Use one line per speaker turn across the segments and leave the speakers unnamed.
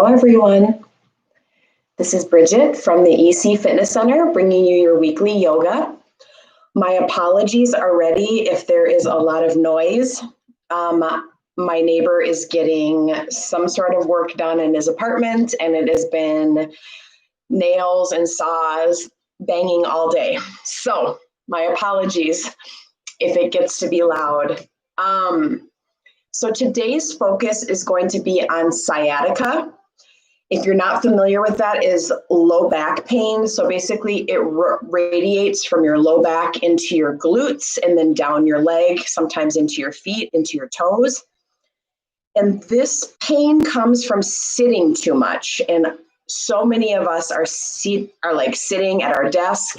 Hello, everyone. This is Bridget from the EC Fitness Center, bringing you your weekly yoga. My apologies already if there is a lot of noise. My neighbor is getting some sort of work done in his apartment, and it has been nails and saws banging all day. So my apologies if it gets to be loud. So today's focus is going to be on sciatica. If you're not familiar with that, is low back pain. So basically it radiates from your low back into your glutes and then down your leg, sometimes into your feet, into your toes. And this pain comes from sitting too much. And so many of us are like sitting at our desk.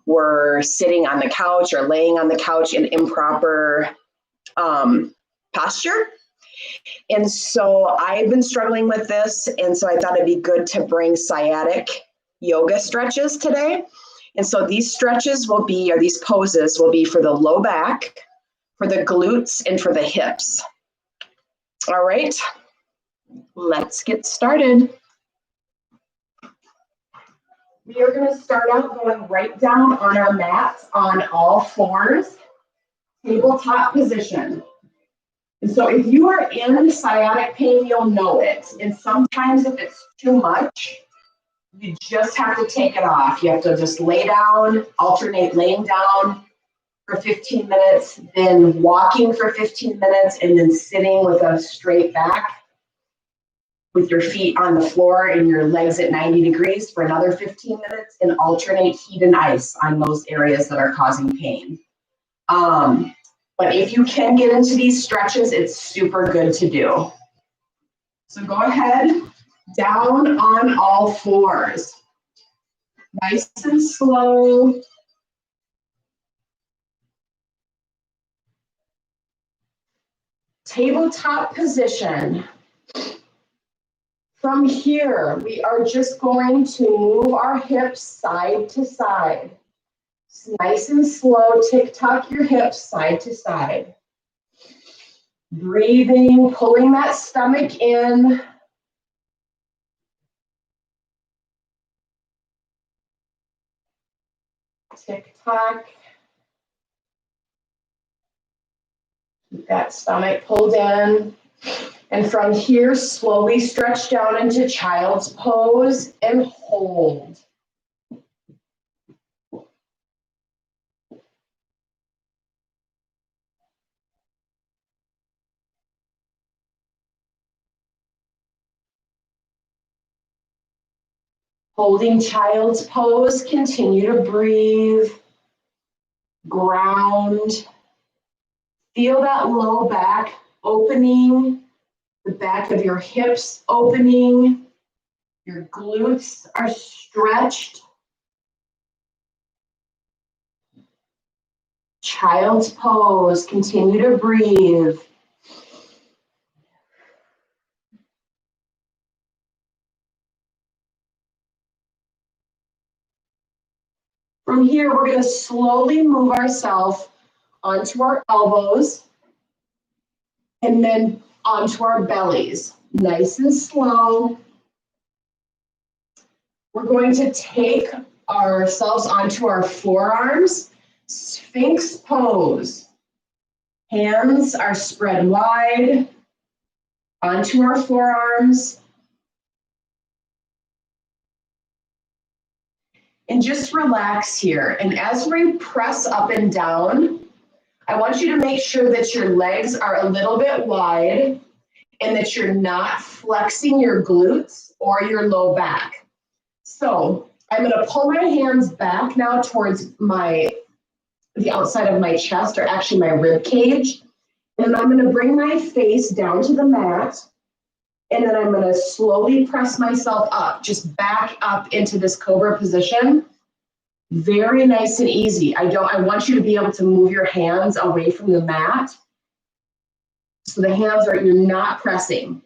We're sitting on the couch or laying on the couch in improper posture. And so I've been struggling with this. And so I thought it'd be good to bring sciatic yoga stretches today. And so these stretches will be, or these poses will be for the low back, for the glutes, and for the hips. All right, let's get started. We are going to start out going right down on our mats on all fours, tabletop position. And so if you are in sciatic pain, you'll know it. And sometimes if it's too much, you just have to take it off. You have to just lay down, alternate laying down for 15 minutes, then walking for 15 minutes, and then sitting with a straight back with your feet on the floor and your legs at 90 degrees for another 15 minutes, and alternate heat and ice on those areas that are causing pain. But if you can get into these stretches, it's super good to do. So go ahead, down on all fours. Nice and slow. Tabletop position. From here, we are just going to move our hips side to side. Nice and slow, tick-tock your hips side to side. Breathing, pulling that stomach in. Tick-tock. Keep that stomach pulled in. And from here, slowly stretch down into child's pose and hold. Holding child's pose, continue to breathe, ground. Feel that low back opening, the back of your hips opening, your glutes are stretched. Child's pose, continue to breathe. From here, we're going to slowly move ourselves onto our elbows and then onto our bellies. Nice and slow. We're going to take ourselves onto our forearms, Sphinx pose. Hands are spread wide onto our forearms. And just relax here. And as we press up and down, I want you to make sure that your legs are a little bit wide and that you're not flexing your glutes or your low back. So I'm going to pull my hands back now towards the outside of my chest, or actually my rib cage. And I'm going to bring my face down to the mat. And then I'm going to slowly press myself up, just back up into this cobra position. Very nice and easy. I want you to be able to move your hands away from the mat. So the hands you're not pressing.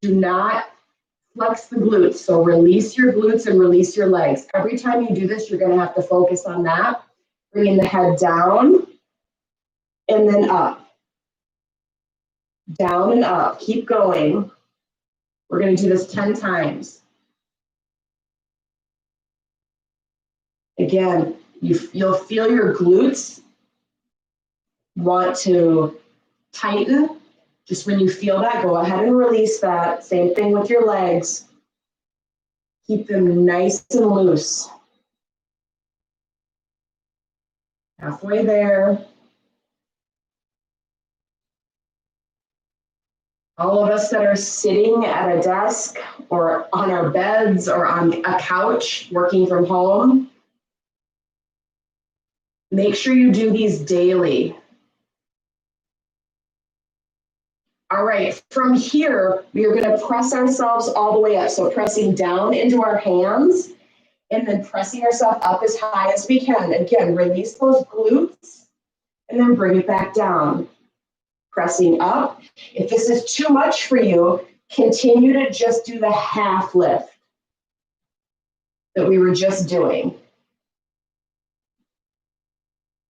Do not flex the glutes. So release your glutes and release your legs. Every time you do this, you're going to have to focus on that. Bringing the head down and then up. Down and up. Keep going. We're going to do this 10 times. Again, you'll feel your glutes want to tighten. Just when you feel that, go ahead and release that. Same thing with your legs. Keep them nice and loose. Halfway there. All of us that are sitting at a desk or on our beds or on a couch working from home, make sure you do these daily. All right, from here, we are going to press ourselves all the way up. So pressing down into our hands and then pressing ourselves up as high as we can. Again, release those glutes and then bring it back down. Pressing up. If this is too much for you, continue to just do the half lift that we were just doing.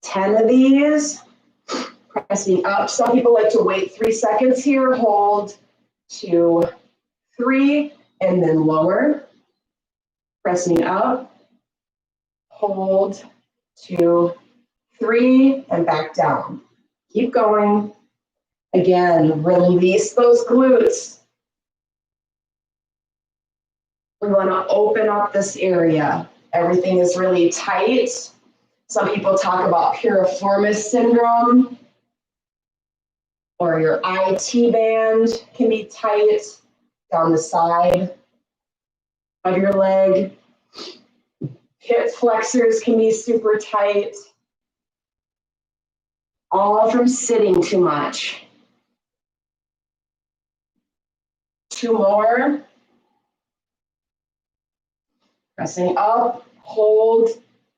10 of these. Pressing up. Some people like to wait 3 seconds here. Hold 2, 3, and then lower. Pressing up. Hold 2, 3, and back down. Keep going. Again, release those glutes. We want to open up this area. Everything is really tight. Some people talk about piriformis syndrome, or your IT band can be tight down the side of your leg. Hip flexors can be super tight. All from sitting too much. 2 more. Pressing up, hold,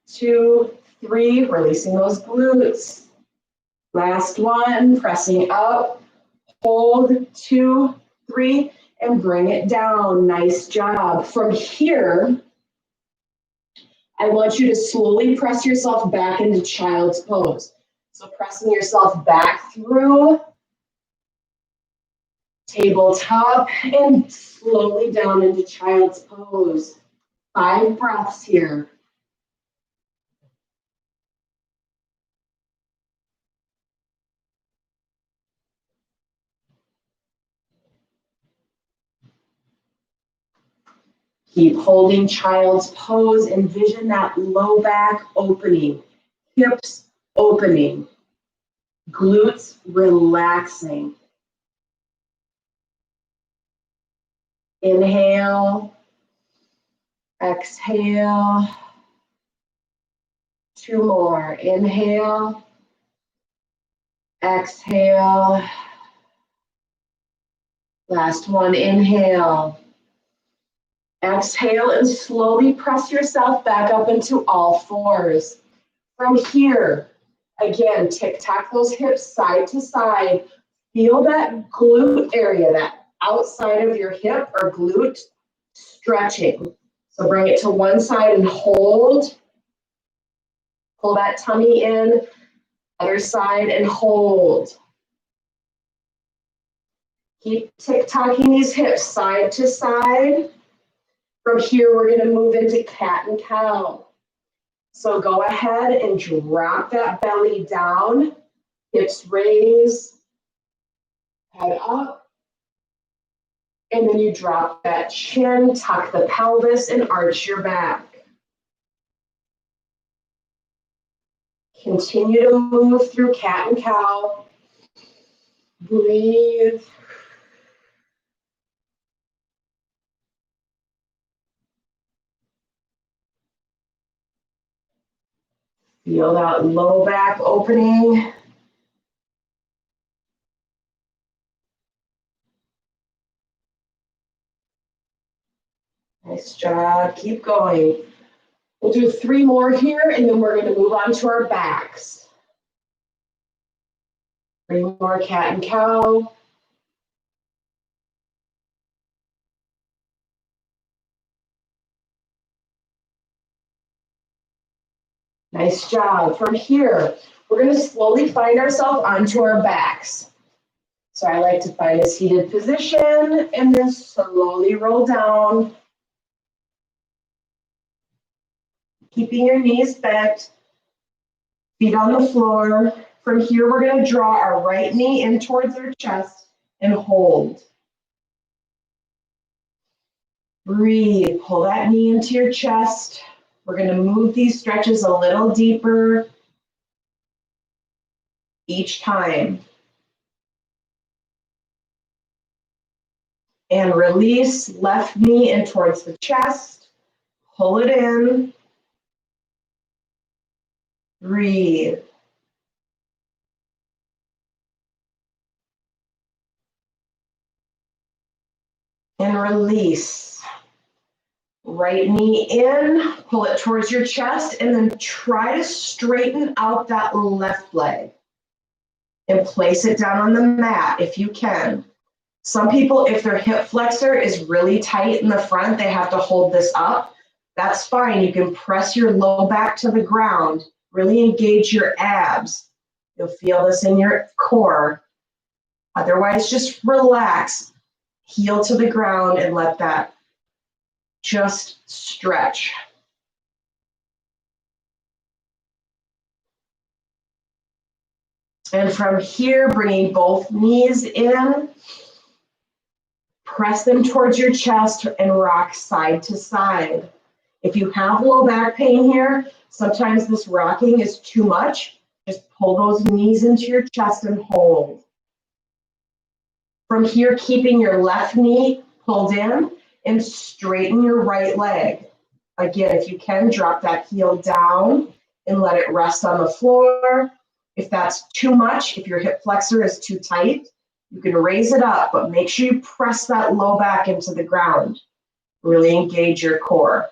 2, 3, releasing those glutes. Last one, pressing up, hold, 2, 3, and bring it down. Nice job. From here, I want you to slowly press yourself back into child's pose. So pressing yourself back through tabletop and slowly down into child's pose. 5 breaths here. Keep holding child's pose. Envision that low back opening, hips opening, glutes relaxing. Inhale, exhale. 2 more. Inhale, exhale. Last one, inhale. Exhale and slowly press yourself back up into all 4s. From here, again, tick-tock those hips side to side. Feel that glute area, that outside of your hip or glute stretching. So bring it to one side and hold. Pull that tummy in. Other side and hold. Keep tick-tocking these hips side to side. From here, we're going to move into cat and cow. So go ahead and drop that belly down. Hips raise. Head up. And then you drop that chin, tuck the pelvis, and arch your back. Continue to move through cat and cow. Breathe. Feel that low back opening. Nice job. Keep going. We'll do 3 more here, and then we're going to move on to our backs. 3 more cat and cow. Nice job. From here, we're going to slowly find ourselves onto our backs. So I like to find a seated position and then slowly roll down, keeping your knees bent, feet on the floor. From here, we're going to draw our right knee in towards our chest and hold. Breathe, pull that knee into your chest. We're going to move these stretches a little deeper each time. And release, left knee in towards the chest. Pull it in. Breathe. And release. Right knee in, pull it towards your chest, and then try to straighten out that left leg. And place it down on the mat if you can. Some people, if their hip flexor is really tight in the front, they have to hold this up. That's fine. You can press your low back to the ground. Really engage your abs. You'll feel this in your core. Otherwise, just relax. Heel to the ground and let that just stretch. And from here, bringing both knees in, press them towards your chest and rock side to side. If you have low back pain here, sometimes this rocking is too much. Just pull those knees into your chest and hold. From here, keeping your left knee pulled in and straighten your right leg. Again, if you can, drop that heel down and let it rest on the floor. If that's too much, if your hip flexor is too tight, you can raise it up, but make sure you press that low back into the ground. Really engage your core.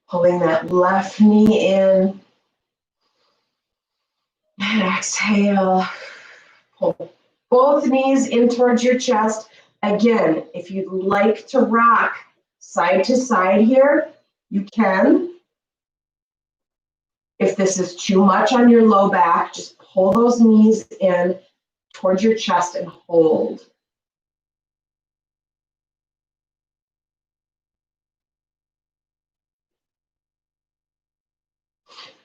Pulling that left knee in. And exhale. Pull both knees in towards your chest. Again, if you'd like to rock side to side here, you can. If this is too much on your low back, just pull those knees in towards your chest and hold.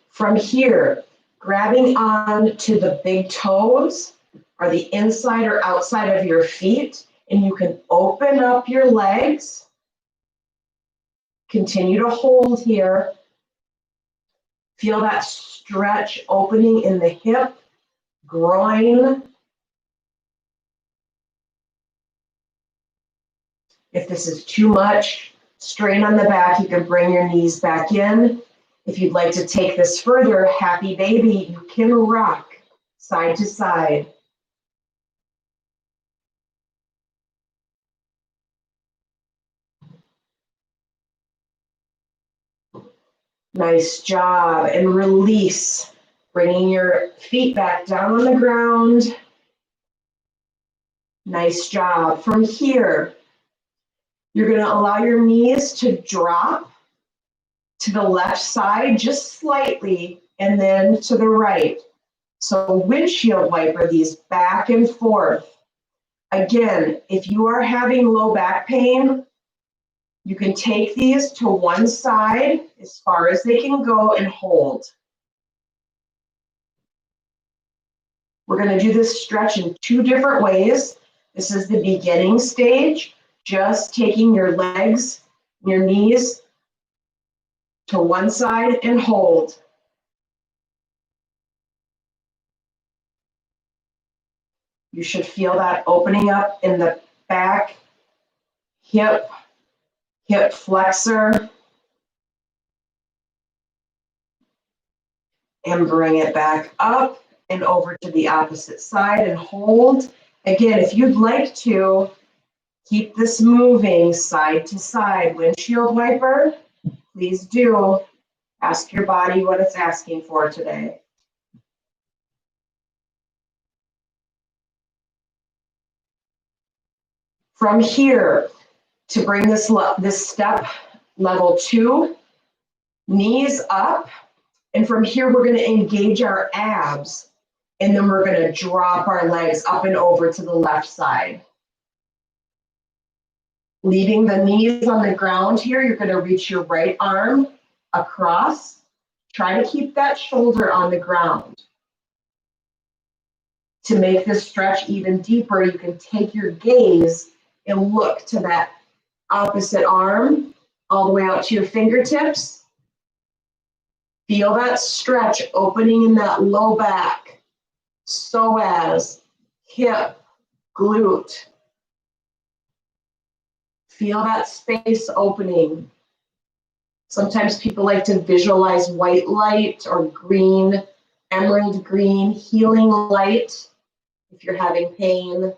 From here, grabbing on to the big toes or the inside or outside of your feet, and you can open up your legs. Continue to hold here. Feel that stretch opening in the hip, groin. If this is too much strain on the back, you can bring your knees back in. If you'd like to take this further, happy baby, you can rock side to side. Nice job. And release, bringing your feet back down on the ground. Nice job. From here, you're going to allow your knees to drop to the left side just slightly and then to the right. So windshield wiper these back and forth. Again, if you are having low back pain, you can take these to one side as far as they can go and hold. We're going to do this stretch in two different ways. This is the beginning stage, just taking your legs, your knees to one side and hold. You should feel that opening up in the back, hip flexor, and bring it back up and over to the opposite side and hold. Again, if you'd like to, keep this moving side to side. Windshield wiper, please do. Ask your body what it's asking for today. From here, to bring this step level 2, knees up, And from here, we're going to engage our abs, and then we're going to drop our legs up and over to the left side. Leaving the knees on the ground here, you're going to reach your right arm across. Try to keep that shoulder on the ground. To make this stretch even deeper, you can take your gaze and look to that opposite arm, all the way out to your fingertips. Feel that stretch opening in that low back, psoas, hip, glute. Feel that space opening. Sometimes people like to visualize white light or green, emerald green, healing light if you're having pain.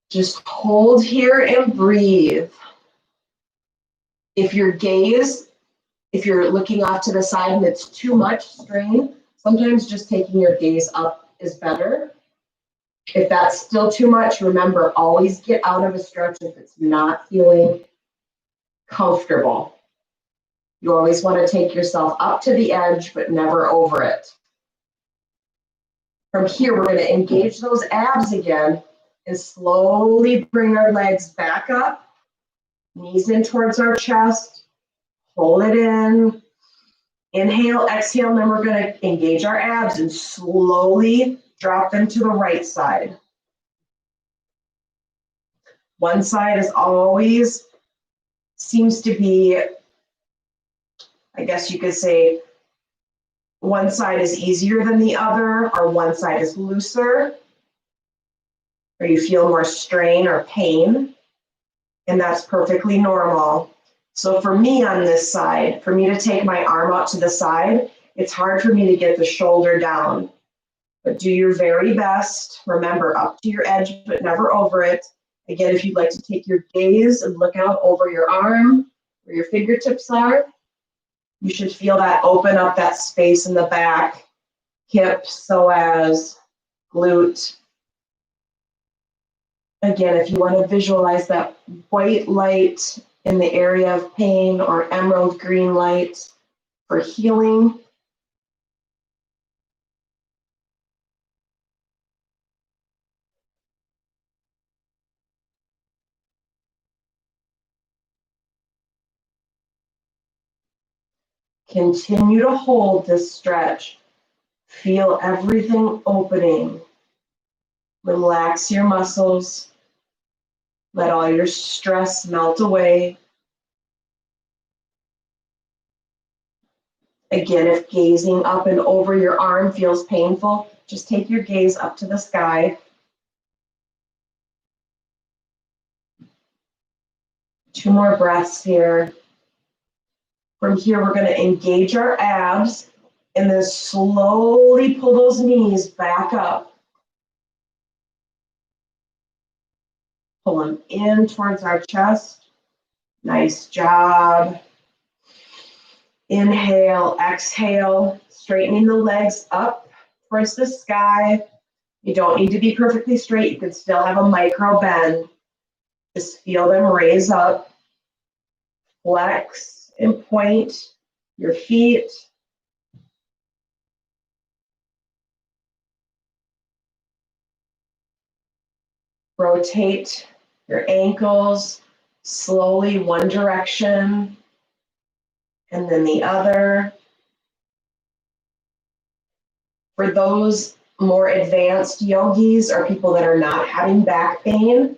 Just hold here and breathe. If you're looking off to the side and it's too much strain, sometimes just taking your gaze up is better. If that's still too much, remember, always get out of a stretch if it's not feeling comfortable. You always want to take yourself up to the edge, but never over it. From here, we're going to engage those abs again and slowly bring our legs back up, knees in towards our chest, pull it in, inhale, exhale, and then we're going to engage our abs and slowly drop them to the right side. One side is always seems to be, I guess you could say, one side is easier than the other, or one side is looser, or you feel more strain or pain, and that's perfectly normal. So for me on this side, for me to take my arm out to the side, it's hard for me to get the shoulder down. But do your very best. Remember, up to your edge, but never over it. Again, if you'd like to take your gaze and look out over your arm, where your fingertips are, you should feel that open up that space in the back, hip, psoas, glute. Again, if you want to visualize that white light in the area of pain or emerald green light for healing. Continue to hold this stretch. Feel everything opening. Relax your muscles. Let all your stress melt away. Again, if gazing up and over your arm feels painful, just take your gaze up to the sky. 2 more breaths here. From here, we're going to engage our abs and then slowly pull those knees back up. Pull them in towards our chest. Nice job. Inhale, exhale, straightening the legs up towards the sky. You don't need to be perfectly straight. You can still have a micro bend. Just feel them raise up. Flex and point your feet. Rotate your ankles slowly one direction and then the other. For those more advanced yogis or people that are not having back pain,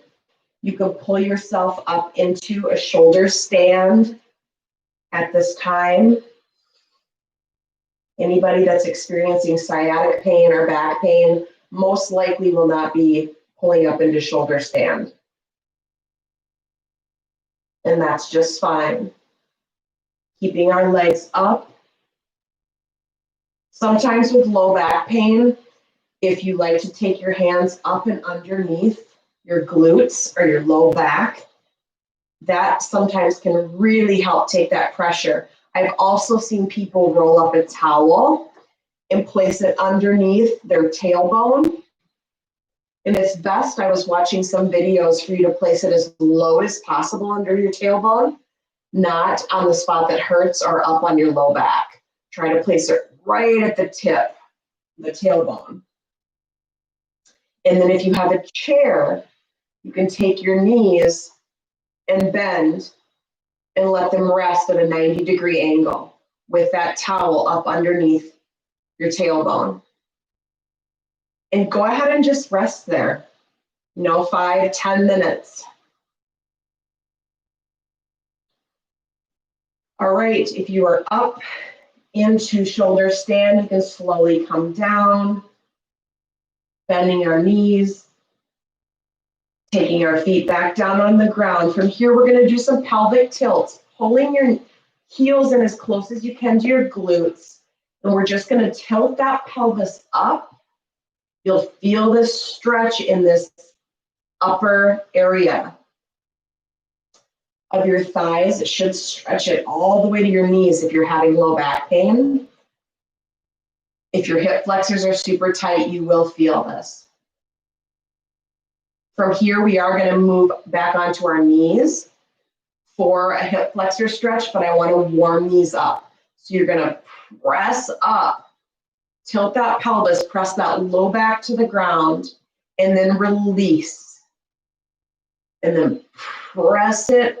you can pull yourself up into a shoulder stand at this time. Anybody that's experiencing sciatic pain or back pain most likely will not be pulling up into shoulder stand. And that's just fine. Keeping our legs up. Sometimes with low back pain, if you like to take your hands up and underneath your glutes or your low back, that sometimes can really help take that pressure. I've also seen people roll up a towel and place it underneath their tailbone. And it's best, I was watching some videos for you to place it as low as possible under your tailbone. not on the spot that hurts or up on your low back. Try to place it right at the tip, the tailbone. And then if you have a chair, you can take your knees and bend and let them rest at a 90-degree angle with that towel up underneath your tailbone. And go ahead and just rest there, 5 to 10 minutes. All right, if you are up into shoulder stand, you can slowly come down, bending our knees, taking our feet back down on the ground. From here, we're going to do some pelvic tilts, pulling your heels in as close as you can to your glutes. And we're just going to tilt that pelvis up. You'll feel this stretch in this upper area of your thighs. It should stretch it all the way to your knees if you're having low back pain. If your hip flexors are super tight, you will feel this. From here, we are going to move back onto our knees for a hip flexor stretch, but I want to warm these up. So you're going to press up, tilt that pelvis, press that low back to the ground, and then release. And then press it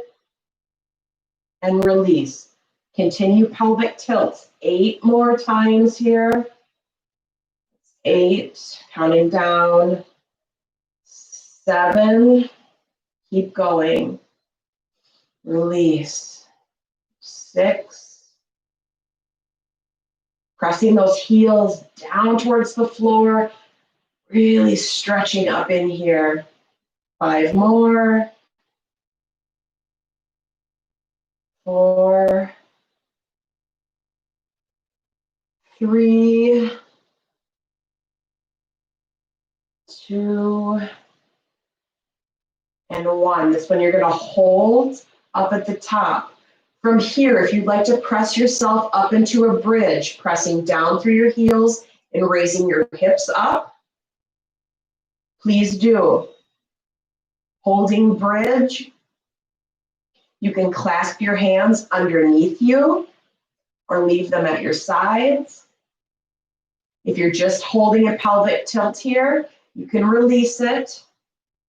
and release. Continue pelvic tilts. 8 more times here. 8, counting down. 7, keep going. Release. 6. Pressing those heels down towards the floor. Really stretching up in here. 5 more. 4, 3, 2, and 1. This one you're going to hold up at the top. From here, if you'd like to press yourself up into a bridge, pressing down through your heels and raising your hips up, please do. Holding bridge, you can clasp your hands underneath you or leave them at your sides. If you're just holding a pelvic tilt here, you can release it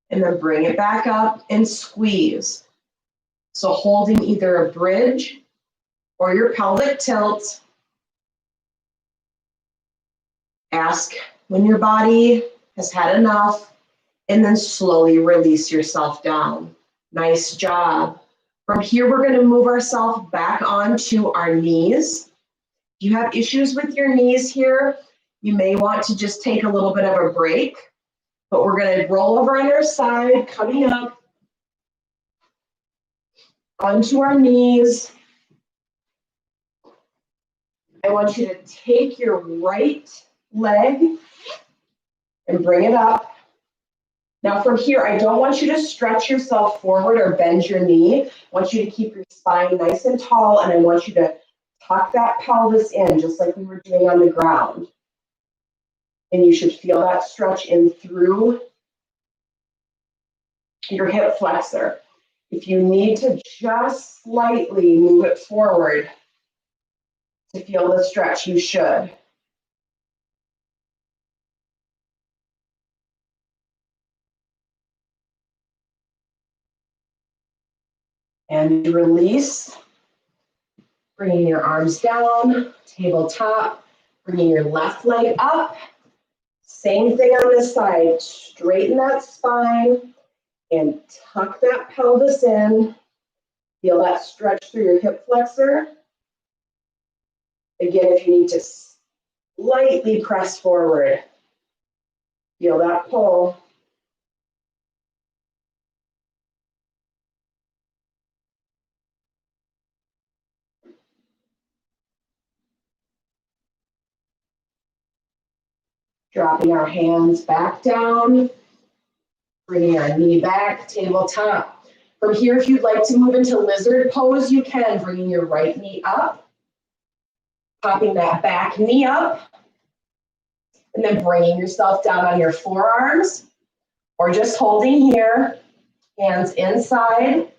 and then bring it back up and squeeze. So holding either a bridge or your pelvic tilt. Ask when your body has had enough and then slowly release yourself down. Nice job. From here, we're going to move ourselves back onto our knees. If you have issues with your knees here, you may want to just take a little bit of a break, but we're going to roll over on our side, coming up onto our knees. I want you to take your right leg and bring it up. Now from here, I don't want you to stretch yourself forward or bend your knee. I want you to keep your spine nice and tall, and I want you to tuck that pelvis in, just like we were doing on the ground. And you should feel that stretch in through your hip flexor. If you need to just slightly move it forward to feel the stretch, you should. And release, bringing your arms down, tabletop, bringing your left leg up. Same thing on this side, straighten that spine and tuck that pelvis in. Feel that stretch through your hip flexor. Again, if you need to slightly press forward, feel that pull. Dropping our hands back down, bringing our knee back, tabletop. From here, if you'd like to move into lizard pose, you can, bringing your right knee up, popping that back knee up, and then bringing yourself down on your forearms, or just holding here, hands inside,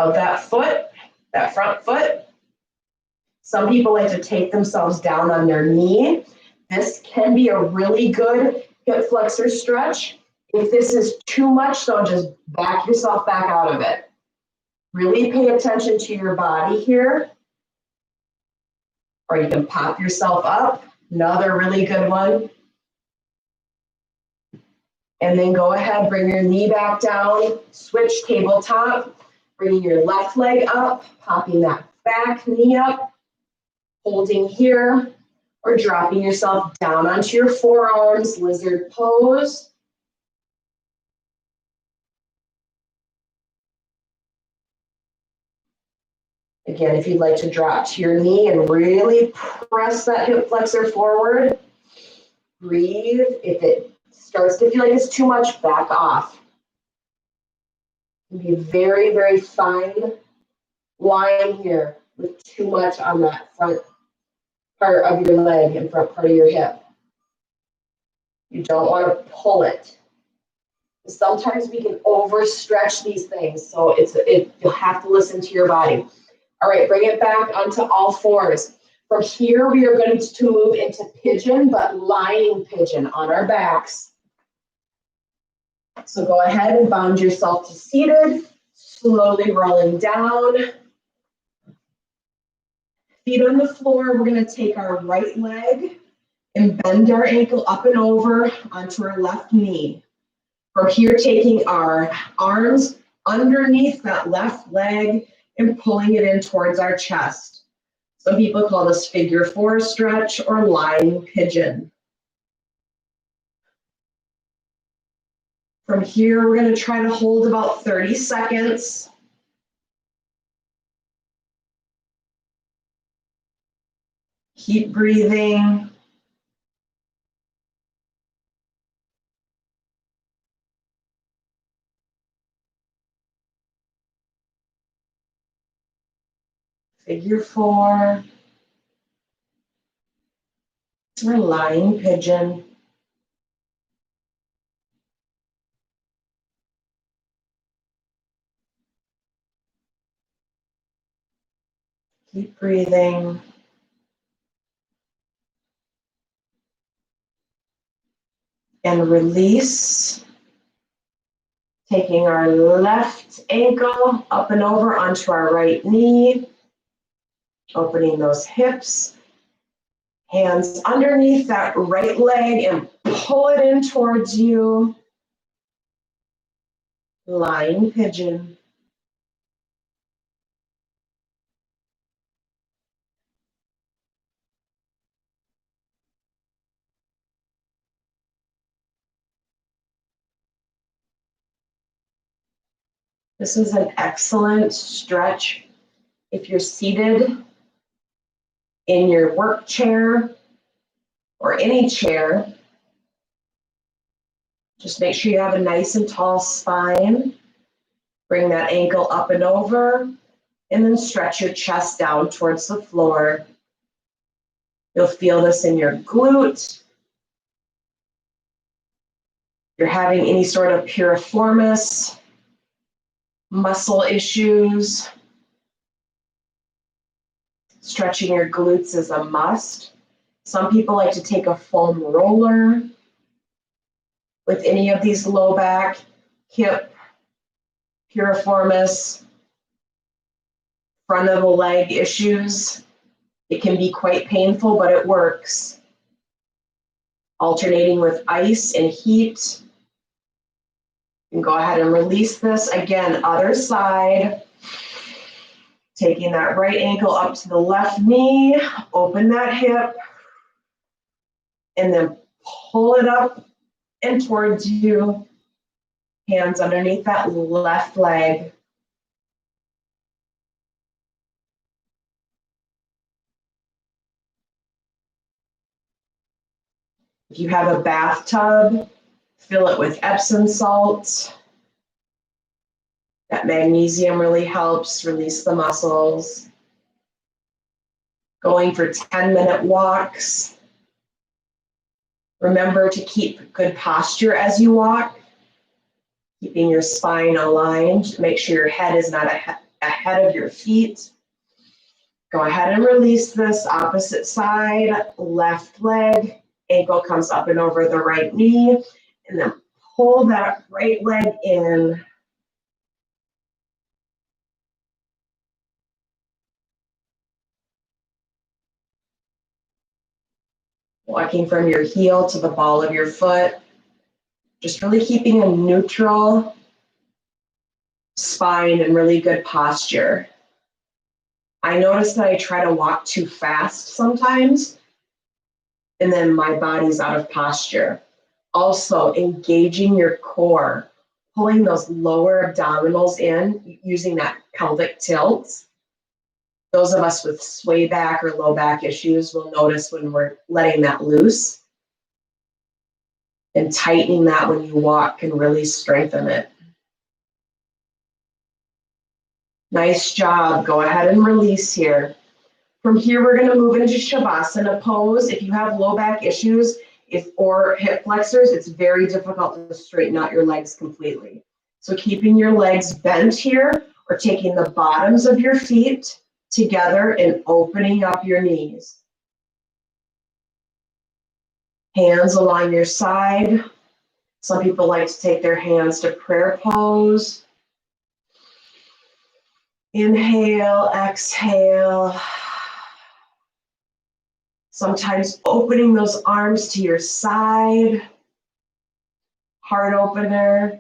of that foot, that front foot. Some people like to take themselves down on their knee. This can be a really good hip flexor stretch. If this is too much, so just back yourself back out of it. Really pay attention to your body here. Or you can pop yourself up. Another really good one. And then go ahead, bring your knee back down, switch tabletop, bringing your left leg up, popping that back knee up, holding here, or dropping yourself down onto your forearms, lizard pose. Again, if you'd like to drop to your knee and really press that hip flexor forward, breathe. If it starts to feel like it's too much, back off. Be a very, very fine line here with too much on that front part of your leg and front part of your hip. You don't want to pull it. Sometimes we can overstretch these things, so you'll have to listen to your body. All right, bring it back onto all fours. From here, we are going to move into pigeon, but lying pigeon on our backs. So go ahead and bound yourself to seated, slowly rolling down. Feet on the floor, we're going to take our right leg and bend our ankle up and over onto our left knee. From here, taking our arms underneath that left leg and pulling it in towards our chest. Some people call this figure four stretch or lying pigeon. From here, we're going to try to hold about 30 seconds. Keep breathing. Figure four. Or lying pigeon. Keep breathing. And release. Taking our left ankle up and over onto our right knee. Opening those hips. Hands underneath that right leg and pull it in towards you. Lying pigeon. This is an excellent stretch if you're seated in your work chair or any chair. Just make sure you have a nice and tall spine. Bring that ankle up and over, and then stretch your chest down towards the floor. You'll feel this in your glute. If you're having any sort of piriformis, muscle issues, stretching your glutes is a must. Some people like to take a foam roller with any of these low back, hip, piriformis, front of the leg issues. It can be quite painful, but it works. Alternating with ice and heat. You can go ahead and release this. Again, other side. Taking that right ankle up to the left knee, open that hip, and then pull it up and towards you. Hands underneath that left leg. If you have a bathtub, fill it with Epsom salt. That magnesium really helps release the muscles. Going for 10-minute walks. Remember to keep good posture as you walk, keeping your spine aligned. Make sure your head is not
ahead of your feet. Go ahead and release this. Opposite side, left leg, ankle comes up and over the right knee, and then pull that right leg in. Walking from your heel to the ball of your foot. Just really keeping a neutral spine and really good posture. I notice that I try to walk too fast sometimes, and then my body's out of posture. Also, engaging your core, pulling those lower abdominals in, using that pelvic tilt. Those of us with sway back or low back issues will notice when we're letting that loose. And tightening that when you walk can really strengthen it. Nice job. Go ahead and release here. From here, we're going to move into Shavasana pose. If you have low back issues or hip flexors, it's very difficult to straighten out your legs completely. So keeping your legs bent here, or taking the bottoms of your feet together and opening up your knees. Hands along your side. Some people like to take their hands to prayer pose. Inhale, exhale. Sometimes opening those arms to your side. Heart opener.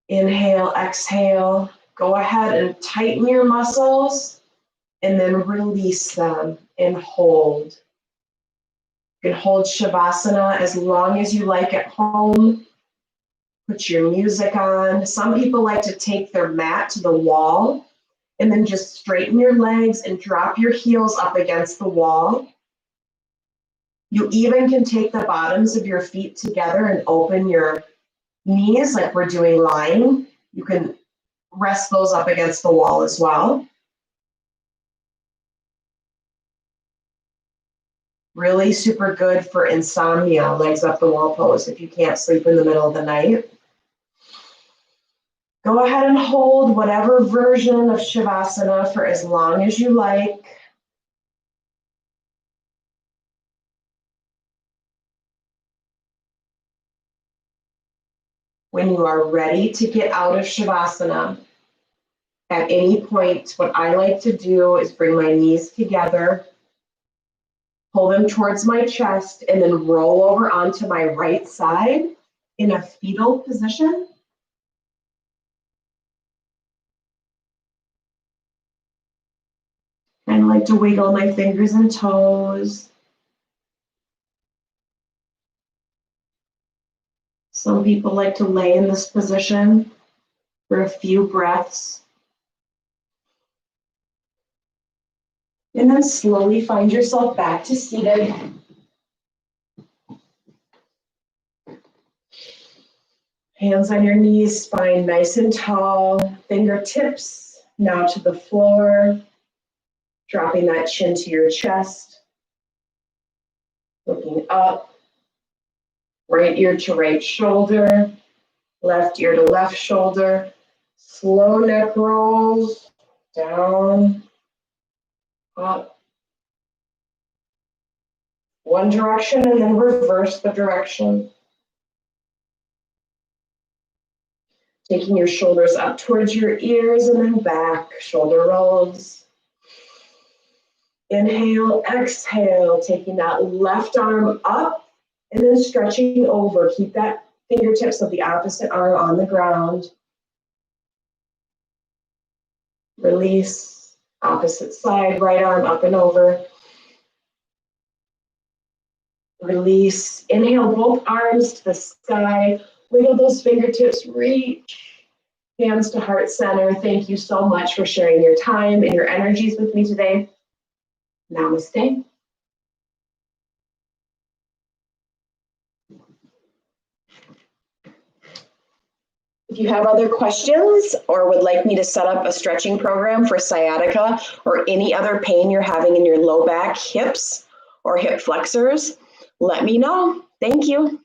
Inhale, exhale. Go ahead and tighten your muscles and then release them and hold. You can hold Shavasana as long as you like at home. Put your music on. Some people like to take their mat to the wall and then just straighten your legs and drop your heels up against the wall. You even can take the bottoms of your feet together and open your knees like we're doing lying. You can rest those up against the wall as well. Really super good for insomnia, legs up the wall pose if you can't sleep in the middle of the night. Go ahead and hold whatever version of Shavasana for as long as you like. When you are ready to get out of Shavasana, at any point, what I like to do is bring my knees together, pull them towards my chest, and then roll over onto my right side in a fetal position. Kind of like to wiggle my fingers and toes. Some people like to lay in this position for a few breaths. And then slowly find yourself back to seated. Hands on your knees, spine nice and tall. Fingertips now to the floor. Dropping that chin to your chest. Looking up. Right ear to right shoulder. Left ear to left shoulder. Slow neck rolls. Down. Up. One direction and then reverse the direction. Taking your shoulders up towards your ears and then back, shoulder rolls. Inhale, exhale, taking that left arm up and then stretching over. Keep that fingertips of the opposite arm on the ground. Release, opposite side, right arm up and over. Release, inhale both arms to the sky. Wiggle those fingertips, reach. Hands to heart center. Thank you so much for sharing your time and your energies with me today. Namaste. If you have other questions or would like me to set up a stretching program for sciatica or any other pain you're having in your low back, hips, or hip flexors, let me know. Thank you.